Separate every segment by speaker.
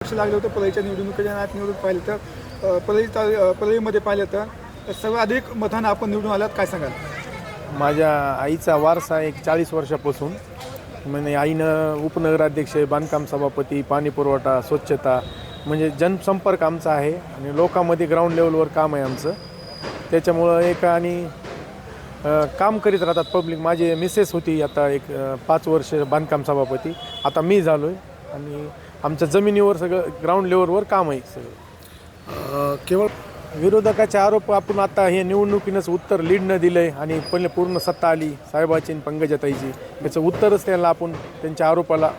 Speaker 1: लक्ष लागलं होतं परळीच्या निवडणुकीच्या नात निवडणूक पाहिलं तर परळीमध्ये पाहिलं तर सर्वाधिक मतांना आपण निवडून आलात, काय सांगाल?
Speaker 2: माझ्या आईचा वारसा एक 40 वर्षापासून म्हणजे आईनं उपनगराध्यक्ष, बांधकाम सभापती, पाणी पुरवठा, स्वच्छता म्हणजे जनसंपर्क आमचा आहे आणि लोकांमध्ये ग्राउंड लेवलवर काम आहे आमचं. त्याच्यामुळं एक आणि काम करीत राहतात पब्लिक. माझी मिसेस होती आता एक 5 वर्ष बांधकाम सभापती, आता मी झालो आहे आणि आमच्या जमिनीवर सगळं ग्राउंड लेवलवर काम आहे सगळं.
Speaker 1: केवळ
Speaker 2: विरोधकाचे आरोप आपण आता हे निवडणुकीनंच उत्तर लीडनं दिलं आहे आणि पहिले पूर्ण सत्ता आली साहेबाची आणि पंकजाताईची, याचं उत्तरच त्यांना आपण त्यांच्या आरोपाला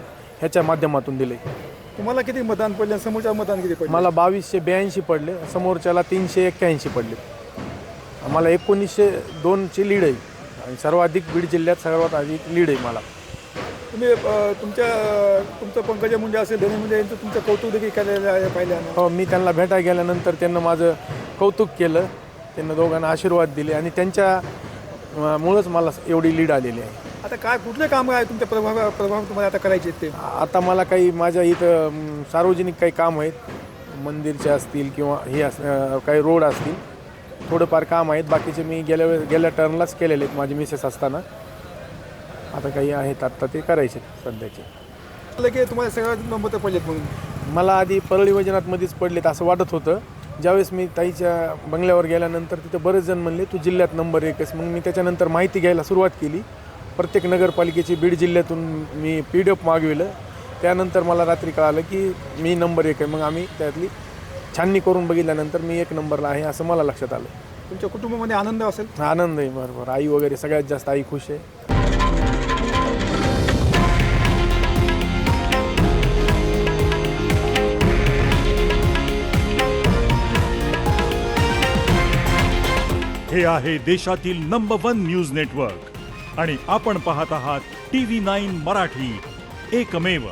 Speaker 2: ह्याच्या माध्यमातून दिलं आहे.
Speaker 1: तुम्हाला किती मतदान पडले, समोरच्या मतदान किती पडले?
Speaker 2: मला 2282 पडले, समोरच्याला 381 पडले. आम्हाला 1902ची लीड आहे आणि सर्वाधिक बीड जिल्ह्यात सर्वात अधिक लीड आहे मला.
Speaker 1: तुम्ही तुमचं पंकजा मुंडे असेल, धनी मुंडे यांचं तुमचं कौतुक देखील केलेलं आहे पाहिल्यानं.
Speaker 2: हो, मी त्यांना भेटायला गेल्यानंतर त्यांना माझं कौतुक केलं, त्यांना दोघांना आशीर्वाद दिले आणि त्यांच्या मुळंच मला एवढी लीड आलेली आहे.
Speaker 1: आता काय कुठले काम आहे तुमच्या प्रभाव तुम्हाला आता करायचे ते?
Speaker 2: आता मला काही माझ्या इथं सार्वजनिक काही काम आहेत, मंदिरचे असतील किंवा हे काही रोड असतील, थोडंफार काम आहेत. बाकीचे मी गेल्या टर्नलाच केलेले आहेत माझी मिसेस असताना. आता काही आहेत आत्ता ते करायचे सध्याचे.
Speaker 1: की तुम्हाला सगळ्यात मतं पडलेत म्हणून?
Speaker 2: मला आधी परळी वैजनाथमध्येच पडलेत असं वाटत होतं. ज्यावेळेस मी ताईच्या बंगल्यावर गेल्यानंतर तिथं बरेच जण म्हणले तू जिल्ह्यात नंबर 1. मग मी त्याच्यानंतर माहिती घ्यायला सुरुवात केली. प्रत्येक नगरपालिकेची बीड जिल्ह्यातून मी PDF मागविलं. त्यानंतर मला रात्री कळालं की मी नंबर 1 आहे. मग आम्ही त्यातली छाननी करून बघितल्यानंतर मी 1 नंबरला आहे असं मला लक्षात आलं.
Speaker 1: तुमच्या कुटुंबामध्ये आनंद असेल?
Speaker 2: आनंद आहे बरोबर. आई वगैरे सगळ्यात जास्त आई खुश आहे.
Speaker 3: हे आहे देशातील नंबर 1 न्यूज नेटवर्क आणि आपण पाहत आहात TV9 मराठी, एकमेव.